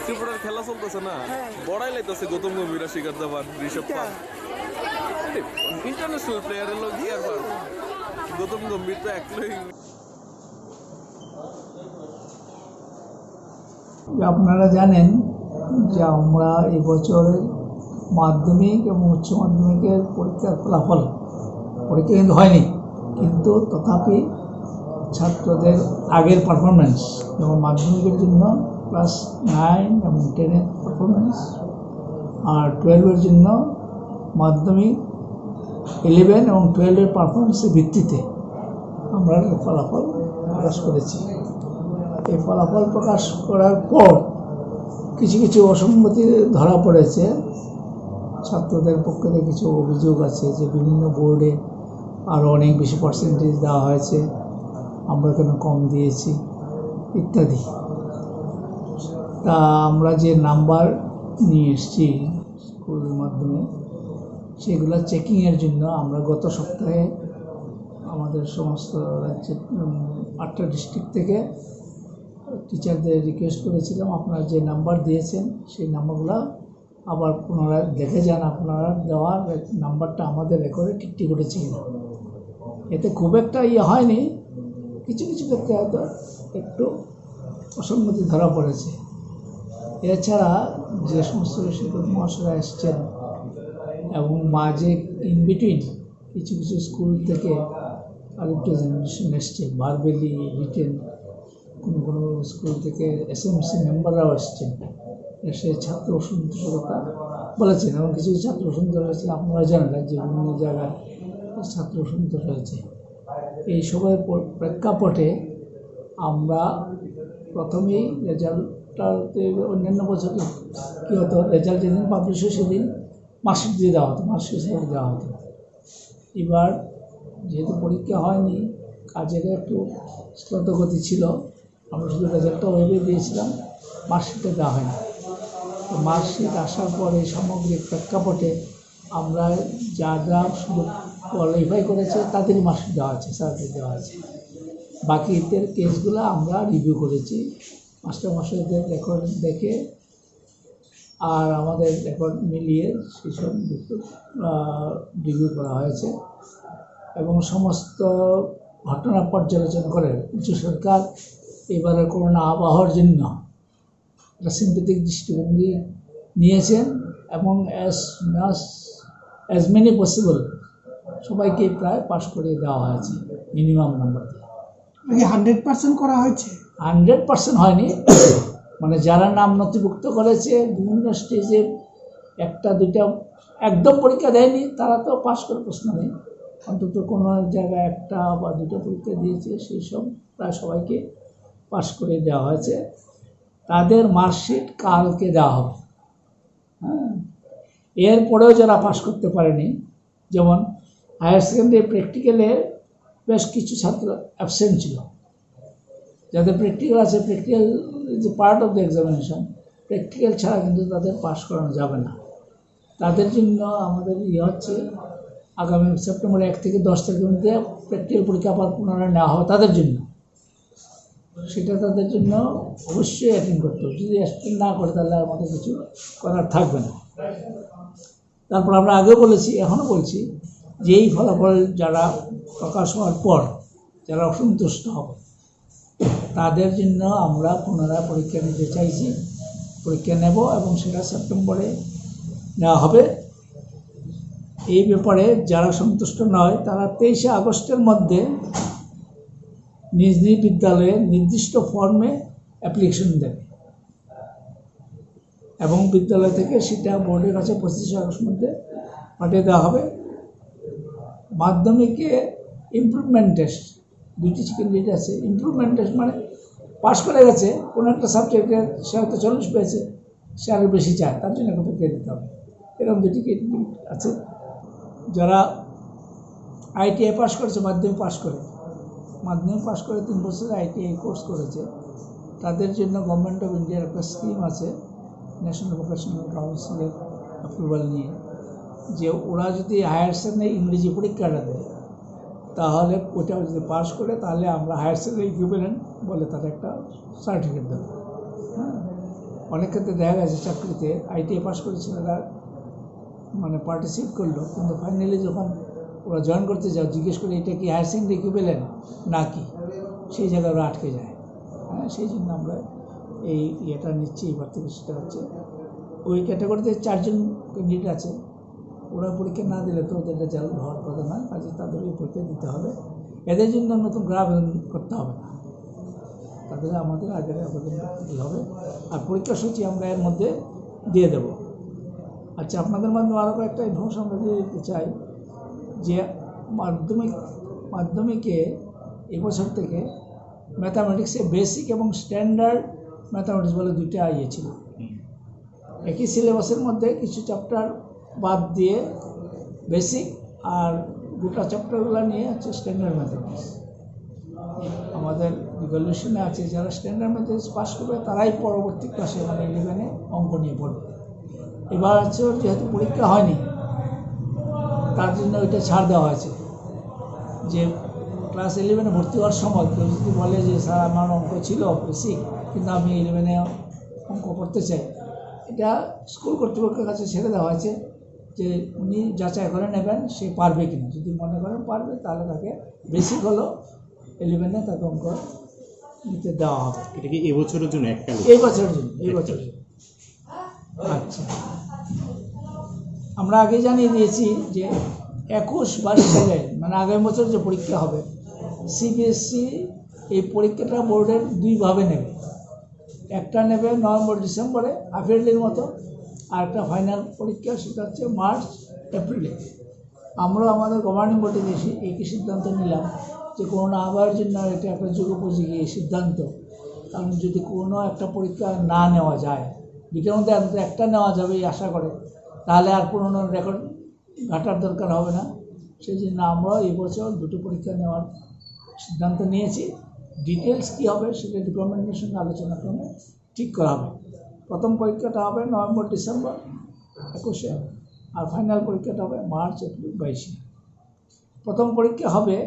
ত্রিপুরার খেলা চলতেছে না, বড়াই লাইতেছে গৌতম গম্ভীর, শিকার জামান, ঋষভ পান্ট ইন্টারন্যাশনাল প্লেয়ারের লোক কি আর পারবো। গৌতম গম্ভীর তো একলাই। আপনারা জানেন যে আমরা এবছরের মাধ্যমিক এবং উচ্চ মাধ্যমিকের পরীক্ষার ফলাফল, পরীক্ষা কিন্তু হয়নি, কিন্তু তথাপি ছাত্রদের আগের পারফরমেন্স, যেমন মাধ্যমিকের জন্য ক্লাস 9 এবং 10-এর পারফরমেন্স, আর 12-এর জন্য মাধ্যমিক 11 এবং 12-এর পারফরমেন্সের ভিত্তিতে আমরা ফলাফল প্রকাশ করেছি। এই ফলাফল প্রকাশ করার পর কিছু কিছু অসঙ্গতি ধরা পড়েছে। ছাত্রদের পক্ষ থেকে কিছু অভিযোগ আছে যে বিভিন্ন বোর্ডে আরও অনেক বেশি পার্সেন্টেজ দেওয়া হয়েছে, আমরা কেন কম দিয়েছি ইত্যাদি। তা আমরা যে নাম্বার নিয়ে এসেছি স্কুলের মাধ্যমে, সেগুলো চেকিংয়ের জন্য আমরা গত সপ্তাহে আমাদের সমস্ত রাজ্যের 8টা ডিস্ট্রিক্ট থেকে টিচারদের রিকোয়েস্ট করেছিলাম, আপনারা যে নাম্বার দিয়েছেন সেই নাম্বারগুলো আবার পুনরায় দেখে যান, আপনারা দেওয়া নাম্বারটা আমাদের রেকর্ডে ঠিকঠাক করেছে কিনা। এতে খুব একটা হয়নি, কিছু কিছু ক্ষেত্রে হয়তো একটু অসঙ্গতি ধরা পড়েছে। এছাড়া যে সমস্ত শিক্ষক মহাশয়রা এসছেন এবং মাঝে ইন বিটুইন কিছু কিছু স্কুল থেকে রিপ্রেজেন্টেশন এসছে, ভার্বেলি, রিটেন, কোনো কোনো স্কুল থেকে এসএমসি মেম্বাররাও এসছেন, এসে ছাত্র সন্তোষের কথা বলেছেন এবং কিছু ছাত্র সন্তোষ হয়েছে। আপনারা জানেন যে বিভিন্ন জায়গায় ছাত্র সন্তোষ হয়েছে। এই সবের প্রেক্ষাপটে আমরা প্রথমেই রেজাল্টটাতে, অন্যান্য বছরে কী হতো, রেজাল্ট যেদিন পাবলিশ হয় সেদিন মার্কশিট দিয়ে দেওয়া হতো, মার্কশিট দেওয়া হতো। এবার যেহেতু পরীক্ষা হয়নি, কাজের একটু স্রোতগতি ছিল, আমরা শুধু রেজাল্টটা ওয়েবে দিয়েছিলাম, মার্কশিটটা দেওয়া হয়নি। তো মার্কশিট আসার পরে সামগ্রিক প্রেক্ষাপটে আমরা যারা শুধু কোয়ালিফাই করেছে তাদেরই মার্কশিট দেওয়া আছে, সার্টিফিকেট দেওয়া আছে। বাকিদের কেসগুলো আমরা রিভিউ করেছি, মাস্টারমশাইদের রেকর্ড দেখে আর আমাদের রেকর্ড মিলিয়ে সেসব রিভিউ করা হয়েছে এবং সমস্ত ঘটনা পর্যালোচনা করে উচ্চ সরকার এবারের করোনা আবহাওয়ার জন্য একটা সিম্পেথিক দৃষ্টিভঙ্গি নিয়েছেন এবং অ্যাজ মেনি পসিবল সবাইকে প্রায় পাস করে দেওয়া হয়েছে মিনিমাম নাম্বার দিয়ে। 100% করা হয়েছে? 100% হয়নি, মানে যারা নাম নথিভুক্ত করেছে বিভিন্ন স্টেজে, একটা দুইটা একদম পরীক্ষা দেয়নি, তারা তো পাস করে প্রশ্ন নেই, অন্তত কোনো জায়গায় একটা বা দুটো পরীক্ষা দিয়েছে, সেই সব প্রায় সবাইকে পাস করে দেওয়া হয়েছে। তাদের মার্কশিট কালকে দেওয়া হবে। হ্যাঁ, এরপরেও যারা পাস করতে পারেনি, যেমন হায়ার সেকেন্ডারি প্র্যাকটিক্যালে বেশ কিছু ছাত্র অ্যাবসেন্ট ছিল, যাদের প্র্যাকটিক্যাল আছে, practical is a part of the examination, practical ছাড়া কিন্তু তাদের পাস করানো যাবে না। তাদের জন্য আমাদের হচ্ছে আগামী সেপ্টেম্বর 1 থেকে 10 তারিখের মধ্যে প্র্যাকটিক্যাল পরীক্ষা আবার পুনরায় নেওয়া হবে তাদের জন্য। সেটা তাদের জন্য অবশ্যই অ্যাটেন্ড করতে হবে, যদি অ্যাটেন্ড না করে তাহলে আমাদের কিছু করার থাকবে না। তারপর আমরা আগেও বলেছি, এখনও বলছি, যে এই ফলাফল যারা প্রকাশ হওয়ার পর যারা অসন্তুষ্ট হবে তাদের জন্য আমরা পুনরায় পরীক্ষা নিতে চাইছি, পরীক্ষা নেব এবং সেটা সেপ্টেম্বরে নেওয়া হবে। এই ব্যাপারে যারা সন্তুষ্ট নয় তারা 23 আগস্টের মধ্যে নিজ নিজ বিদ্যালয়ে নির্দিষ্ট ফর্মে অ্যাপ্লিকেশন দেবে এবং বিদ্যালয় থেকে সেটা বোর্ডের কাছে 25 আগস্টের মধ্যে পাঠিয়ে দেওয়া হবে। মাধ্যমিকে ইমপ্রুভমেন্ট টেস্ট, দুইটি ক্যান্ডিডেট আছে। ইমপ্রুভমেন্ট টেস্ট মানে পাস করে গেছে কোনো একটা সাবজেক্টের, সে হয়তো 40 পেয়েছে, সে আরও বেশি চায়, তার জন্য একটা পরীক্ষা দিতে হবে। এরকম দুটি ক্যান্ডিডেট আছে। যারা আইটিআই পাস করেছে, মাধ্যমিক পাস করে 3 বছরের আইটিআই কোর্স করেছে, তাদের জন্য গভর্নমেন্ট অফ ইন্ডিয়ার একটা স্কিম আছে, ন্যাশনাল ভোকেশনাল কাউন্সিলের অ্যাপ্রুভাল নিয়ে, যে ওরা যদি হায়ার সেকেন্ডারি ইংরেজি পরীক্ষাটা দেয় তাহলে ওটাও যদি পাস করে তাহলে আমরা হায়ার সেকেন্ডারি ইকুইভ্যালেন্ট বলে তাদের একটা সার্টিফিকেট দেবো। হ্যাঁ, অনেক ক্ষেত্রে দেখা গেছে চাকরিতে ITI পাস করে ছেলেরা মানে পার্টিসিপেট করলো, কিন্তু ফাইনালি যখন ওরা জয়েন করতে যাও জিজ্ঞেস করে এটা কি হায়ার সেকেন্ডারি ইকুইভ্যালেন্ট নাকি, সেই জায়গায় ওরা আটকে যায়। হ্যাঁ, সেই জন্য আমরা এই ইয়েটা নিচ্ছি। এবার থেকে সেটা হচ্ছে ওই ক্যাটাগরিতে 4 জন ক্যান্ডিডেট আছে, ওরা পরীক্ষা না দিলে তো ওদের রেজাল্ট হওয়ার কথা নয়, কাজে তাদের ওই পরীক্ষা দিতে হবে। এদের জন্য নতুন করে আবেদন করতে হবে না, তাদের আমাদের আগে আবেদন করতে হবে, আর পরীক্ষা সূচি আমরা এর মধ্যে দিয়ে দেব। আচ্ছা, আপনাদের মাধ্যমে আরও কয়েকটা ইনফরমেশন আমরা দিয়ে দিতে চাই যে মাধ্যমিকে এবছর থেকে ম্যাথামেটিক্সে বেসিক এবং স্ট্যান্ডার্ড ম্যাথামেটিক্স বলে 2টা ইয়ে ছিল। একই সিলেবাসের মধ্যে কিছু চ্যাপ্টার বাদ দিয়ে বেসিক, আর দুটো চ্যাপ্টারগুলো নিয়ে হচ্ছে স্ট্যান্ডার্ড ম্যাথামেটিক্স। আমাদের রিভলিউশনে আছে যারা স্ট্যান্ডার্ড ম্যাথামেটিক্স পাস করবে তারাই পরবর্তী ক্লাসে মানে 11-এ অঙ্ক নিয়ে পড়বে। এবার হচ্ছে যেহেতু পরীক্ষা হয়নি তার জন্য ওইটা ছাড় দেওয়া হয়েছে যে ক্লাস 11-এ ভর্তি হওয়ার সময় কেউ যদি বলে যে স্যার আমার অঙ্ক ছিল বেসিক কিন্তু আমি 11-এ অঙ্ক করতে চাই, এটা স্কুল কর্তৃপক্ষের কাছে ছেড়ে দেওয়া হয়েছে যে উনি যাচাই করে নেবেন সে পারবে কিনা। যদি মনে করেন পারবে তাহলে তাকে বেসিক হলো 11-এ তাকে অঙ্ক নিতে দেওয়া হবে। এটা কি এবছরের জন্য একটা? এই বছরের জন্য, এই বছরের জন্য। আচ্ছা, আমরা আগে জানিয়ে দিয়েছি যে 21-22 সালে মানে আগামী বছর যে পরীক্ষা হবে, CBSE এই পরীক্ষাটা বোর্ডের 2 ভাবে নেবে। একটা নেবে নভেম্বর-ডিসেম্বরে হাফ ইয়ারলির মতো, আর একটা ফাইনাল পরীক্ষা সেটা হচ্ছে মার্চ-এপ্রিলে। আমরা আমাদের গভর্নিং বডি দেশে একই সিদ্ধান্ত নিলাম যে করোনা আবার জন্য এটা একটা যুগোপযোগী সিদ্ধান্ত, কারণ যদি কোনো একটা পরীক্ষা না নেওয়া যায়, দুটোর মধ্যে অন্তত একটা নেওয়া যাবে এই আশা করে, তাহলে আর পুরোনো রেকর্ড ঘাটার দরকার হবে না। সেই জন্য আমরা এই বছর 2টো পরীক্ষা নেওয়ার সিদ্ধান্ত নিয়েছি। ডিটেলস কী হবে সেটা ডিপার্টমেন্টের সঙ্গে আলোচনা করে ঠিক করা হবে। প্রথম পরীক্ষাটা হবে নভেম্বর-ডিসেম্বর 21-এ, আর ফাইনাল পরীক্ষাটা হবে মার্চ-এপ্রিল 22-এ। প্রথম পরীক্ষা হবে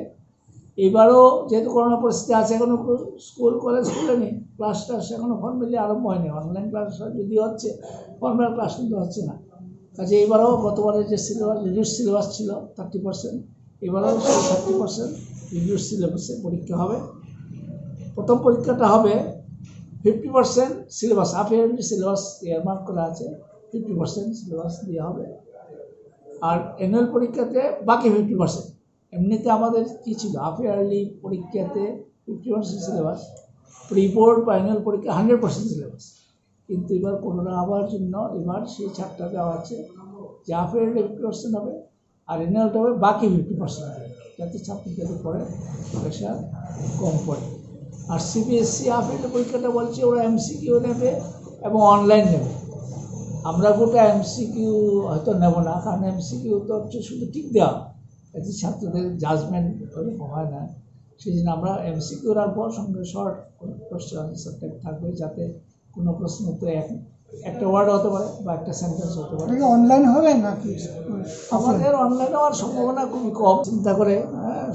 এবারও যেহেতু করোনা পরিস্থিতি আছে, এখনও স্কুল কলেজ খুলেনি, ক্লাস টাস এখনও ফর্মালি আরম্ভ হয়নি, অনলাইন ক্লাস যদি হচ্ছে ফর্মাল ক্লাস কিন্তু হচ্ছে না। কাজে এবারও গতবারের যে সিলেবাস রিডিউস সিলেবাস ছিল 30%, এবারও সেই 30% রিডিউস সিলেবাসে পরীক্ষা হবে। প্রথম পরীক্ষাটা হবে 50% সিলেবাস, হাফ ইয়ারলি সিলেবাস এয়ারমার্ক করা আছে, 50% সিলেবাস দেওয়া হবে। আর অ্যানুয়াল পরীক্ষাতে বাকি 50%। এমনিতে আমাদের কী ছিল, হাফ ইয়ারলি পরীক্ষাতে 50% সিলেবাস, প্রি বোর্ড বা অ্যানুয়াল পরীক্ষা 100% সিলেবাস। কিন্তু এবার করোনা হওয়ার জন্য এবার সেই ছাড়টা দেওয়া আছে যে হাফ ইয়ারলি 50% হবে আর অ্যানুয়ালটা হবে বাকি 50%, যাতে ছাত্রীদের পড়ে প্রেশার কম পড়ে। আর CBSE হাফ ইয়ারলি পরীক্ষাটা বলছে ওরা MCQ নেবে এবং অনলাইন নেবে। আমরা গোটা MCQ হয়তো নেব না, কারণ MCQ তো হচ্ছে শুধু টিক দেওয়া, এতে ছাত্রদের জাজমেন্ট ওরকম হয় না। সেই জন্য আমরা MCQ রাখবো, সঙ্গে শর্ট কোশ্চেন আনসার টাইপ থাকবে, যাতে কোনো প্রশ্ন তো একটা ওয়ার্ড হতে পারে বা একটা সেন্টেন্স হতে পারে। অনলাইন হবে নাকি? আমাদের অনলাইনে হওয়ার সম্ভাবনা খুবই কম, চিন্তা করে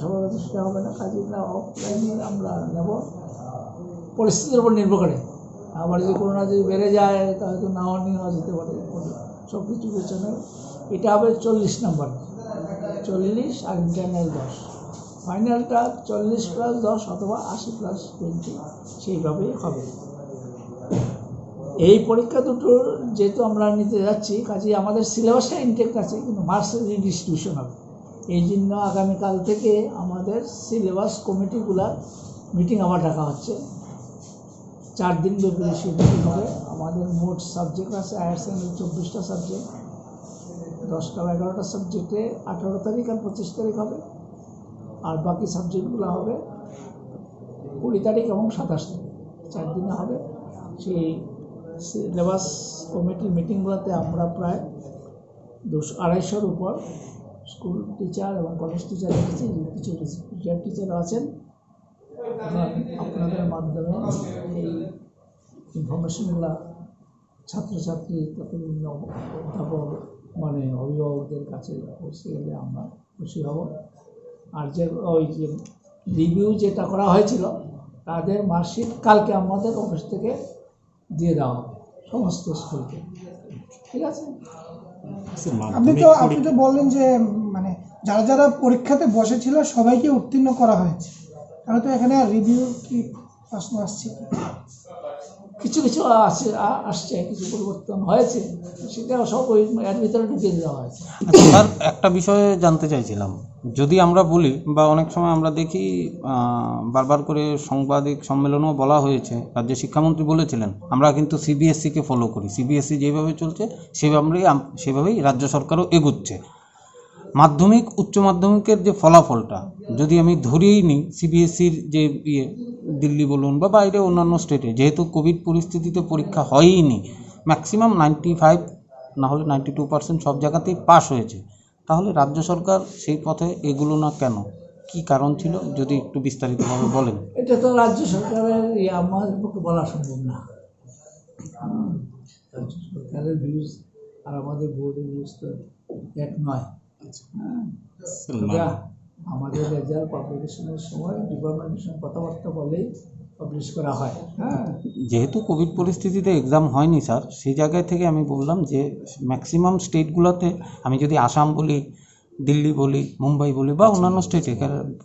সবার কাছে সেটা হবে না। কাজে না অফলাইনে আমরা নেব, পরিস্থিতির উপর নির্ভর করে। আবার যদি করোনা যদি বেড়ে যায় তাহলে তো নাও নেওয়া যেতে পারে, সব কিছু পেছনে। এটা হবে 40 নম্বর, 40 আর ইন্টারনাল 10, ফাইনালটা 40+10 অথবা 80+20, সেইভাবেই হবে। এই পরীক্ষা দুটোর যেহেতু আমরা নিতে যাচ্ছি, কাজে আমাদের সিলেবাসটা ইনটেক্ট আছে, কিন্তু মার্কসের রিডিস্ট্রিবিউশন হবে। এই জন্য আগামীকাল থেকে আমাদের সিলেবাস কমিটিগুলার মিটিং আবার ডাকা হচ্ছে। 4 দিন ব্যাপী সেই মিটিং হবে। আমাদের মোট সাবজেক্ট আছে হায়ার সেকেন্ডারি 24টা সাবজেক্ট, 10টা বা 11টা সাবজেক্টে 18 তারিখ আর 25 তারিখ হবে, আর বাকি সাবজেক্টগুলো হবে 20 তারিখ এবং 27 তারিখ, 4 দিনে হবে। সেই সিলেবাস কমিটির মিটিংগুলোতে আমরা প্রায় 200-250-এর উপর স্কুল টিচার এবং কলেজ টিচার রেখেছি, কিছু রিটায়ার্ড টিচার আছেন। আপনাদের মাধ্যমে এই ইনফরমেশনগুলো ছাত্রছাত্রী তত বিভিন্ন অধ্যাপক মানে অভিভাবকদের কাছে পৌঁছে গেলে আমরা খুশি হব। আর যে ওই যে রিভিউ যেটা করা হয়েছিল তাদের মার্কশিট কালকে আমাদের অফিস থেকে দিয়ে দেওয়া হবে, সমস্ত স্কুলকে। ঠিক আছে, আপনি তো বললেন যে মানে যারা যারা পরীক্ষাতে বসেছিল সবাইকে উত্তীর্ণ করা হয়েছে, তাহলে তো এখানে রিভিউ কি প্রশ্ন আসছে? কিছু কিছু আসছে, কিছু পরিবর্তন হয়েছে, সেটা সব ওই এর ভিতরে ঢুকিয়ে দেওয়া হয়েছে। আচ্ছা স্যার, একটা বিষয়ে জানতে চাইছিলাম, যদি আমরা বলি বা অনেক সময় আমরা দেখি বারবার করে সাংবাদিক সম্মেলনেও বলা হয়েছে, রাজ্যের শিক্ষামন্ত্রী বলেছিলেন আমরা কিন্তু সিবিএসসিকে ফলো করি, সিবিএসসি যেভাবে চলছে সেভাবেই রাজ্য সরকারও এগুচ্ছে। মাধ্যমিক উচ্চ মাধ্যমিকের যে ফলাফলটা যদি আমি ধরেই নিই, সিবিএসসির যে দিল্লি বলুন বা বাইরে অন্যান্য স্টেটে, যেহেতু কোভিড পরিস্থিতিতে পরীক্ষা হয়ইনি, ম্যাক্সিমাম 95 না হলে 92% সব জায়গাতেই পাস হয়েছে, তাহলে রাজ্য সরকার সেই পথে এগুলো না কেন? কি কারণ ছিল, যদি একটু বিস্তারিতভাবে বলেন। এটা তো রাজ্য সরকারের আমাদের পক্ষে বলা সম্ভব না। রাজ্য সরকারের ভিউজ আর আমাদের বোর্ডের ভিউজ তো এক নয়। আমাদের রেজাল্ট পাবলিকেশনের সময় ডিপার্টমেন্টের সঙ্গে কথাবার্তা বলেই পাবলিশ করা হয়। যেহেতু কোভিড পরিস্থিতিতে এক্সাম হয়নি স্যার, সেই জায়গায় থেকে আমি বললাম যে ম্যাক্সিমাম স্টেটগুলোতে, আমি যদি আসাম বলি, দিল্লি বলি, মুম্বাই বলি বা অন্যান্য স্টেটে,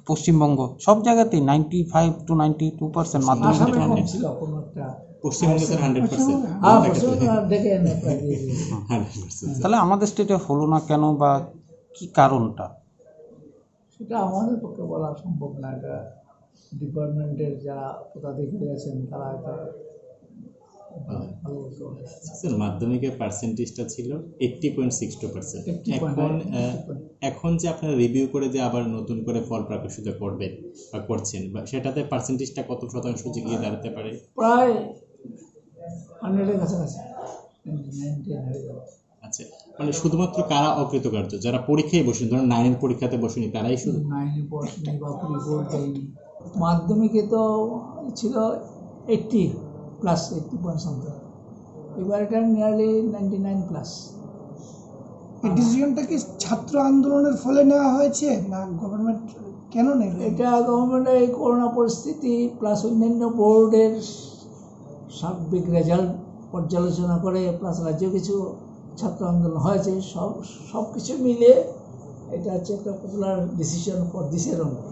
পশ্চিমবঙ্গ, সব জায়গাতেই 95 to 92% মাধ্যমিক। আসামে কম ছিল কোনো একটা, পশ্চিমবঙ্গে স্যার 100%। দেখে তাহলে আমাদের স্টেটে হলো না কেন বা কি কারণটা? সেটা আমাদের পক্ষে বলা সম্ভব না। এটা ডিপার্টমেন্টের যারা পদাধিকারী আছেন তারা এটা ভালো বলতে পারে। স্যার মাধ্যমিকের পার্সেন্টেজটা ছিল 80.62%। এখন যে আপনারা রিভিউ করে যে আবার নতুন করে ফল প্রকাশিত করবেন বা করছেন, বা সেটাতে পার্সেন্টেজটা কত শতাংশ গিয়ে দাঁড়াতে পারে? প্রায় 100-এর কাছাকাছি, 90 হয়ে যাবে। আচ্ছা, মানে শুধুমাত্র কারা অকৃতকার্য? যারা পরীক্ষায় বসেনি, ধরুন 9-এর পরীক্ষাতে বসেনি, তারাই শুধু 9-এ পড়াশোনা বা রিপোর্ট দেয়নি। মাধ্যমিকে তো ছিল 80+, 80 এবার এটা নিয়ারলি 99+। এই ডিসিশনটা কি ছাত্র আন্দোলনের ফলে নেওয়া হয়েছে না গভর্নমেন্ট কেন নেবে? এটা গভর্নমেন্টের এই করোনা পরিস্থিতি প্লাস অন্যান্য বোর্ডের সার্বিক রেজাল্ট পর্যালোচনা করে, প্লাস রাজ্যে কিছু ছাত্র আন্দোলন হয়েছে, সব কিছু মিলে এটা হচ্ছে একটা popular decision for this year only.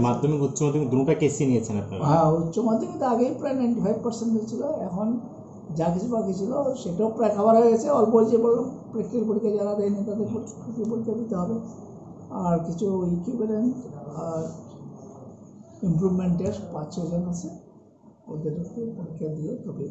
মাধ্যমিক উচ্চ মাধ্যমিক দুটোটা কেসি নিয়েছেন আপনারা? হ্যাঁ, উচ্চ মাধ্যমিক আগেই প্রায় 95% হয়েছিল, এখন যা কিছু বাকি ছিল সেটাও প্রায় খাবার হয়ে গেছে। অল্প যে বললাম প্র্যাকটিক্যাল পরীক্ষা যারা দেয়নি তাদের প্র্যাকটিক্যাল পরীক্ষা দিতে হবে, আর কিছু ইকুইভ্যালেন্ট আর ইমপ্রুভমেন্টের 5-6 জন আছে, ওদেরকে পরীক্ষা দিয়ে তবে